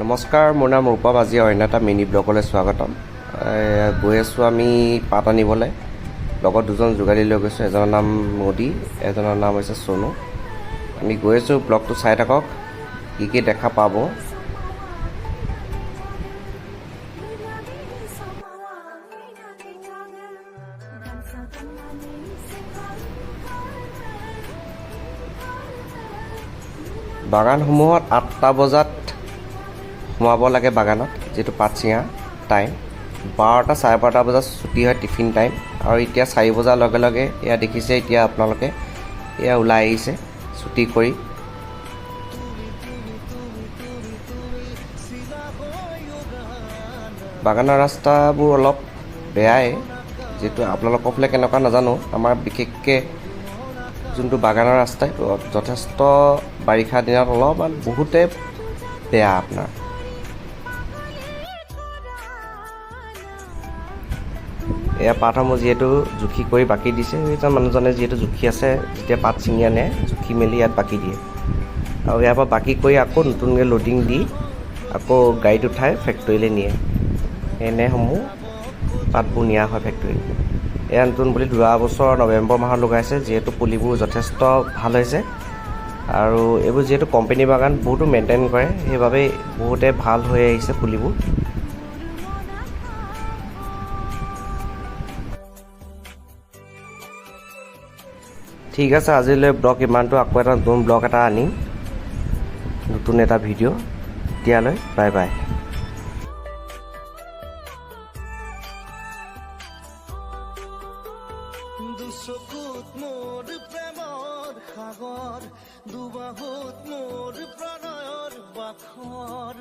নমস্কাৰ, মোৰ নাম ৰূপম। আজি অন্য এটা মিনি ব্লগলৈ স্বাগতম। গৈ আছোঁ আমি পাত আনিবলৈ। লগত দুজন যোগালী লৈ গৈছোঁ। এজনৰ নাম মোদী, এজনৰ নাম হৈছে সোনু। আমি গৈ আছোঁ, ব্লগটো চাই থাকক, কি কি দেখা পাব। বাগানসমূহত 8টা বজাত সোমাব লাগে বাগানত, যিটো পাত ছিঙা টাইম। 12টা, 12:30 বজাত ছুটি হয়, টিফিন টাইম। আৰু এতিয়া 4 বজাৰ লগে লগে এয়া দেখিছে, এতিয়া আপোনালোকে এয়া ওলাই আহিছে ছুটি কৰি। বাগানৰ ৰাস্তাবোৰ অলপ বেয়াই, যিটো আপোনালোকৰ ফালে কেনেকুৱা নাজানো। আমাৰ বিশেষকৈ যোনটো বাগানৰ ৰাস্তা যথেষ্ট বাৰিষা দিনত অলপমান বহুতে বেয়া আপোনাৰ। এয়া পাতসমূহ যিহেতু জুখি কৰি বাকি দিছে, সেইজন মানুহজনে যিহেতু জুখি আছে, যেতিয়া পাত ছিঙি আনে জুখি মেলি ইয়াত বাকি দিয়ে। আৰু ইয়াৰ পৰা বাকি কৰি আকৌ নতুনকৈ লোডিং দি আকৌ গাড়ীত উঠাই ফেক্টৰীলৈ নিয়ে। এনেসমূহ পাতবোৰ নিয়া হয় ফেক্টৰীত। এয়া নতুন পুলি যোৱা বছৰ নৱেম্বৰ মাহত লগাইছে, যিহেতু পুলিবোৰ যথেষ্ট ভাল হৈছে। আৰু এইবোৰ যিহেতু কোম্পানী বাগান, বহুতো মেইনটেইন কৰে, সেইবাবে বহুতে ভাল হৈ আহিছে পুলিবোৰ। ঠিক আছে, আজিলৈ ব্লগ ইমানটো। আকৌ এটা নতুন ব্লগ এটা আনিম, নতুন এটা ভিডিঅ'। এতিয়ালৈ বাই বাই। দুচকুত মোৰ প্ৰেমৰ সাগৰ, দুবাহুত মোৰ প্ৰণয়ৰ বাখৰ।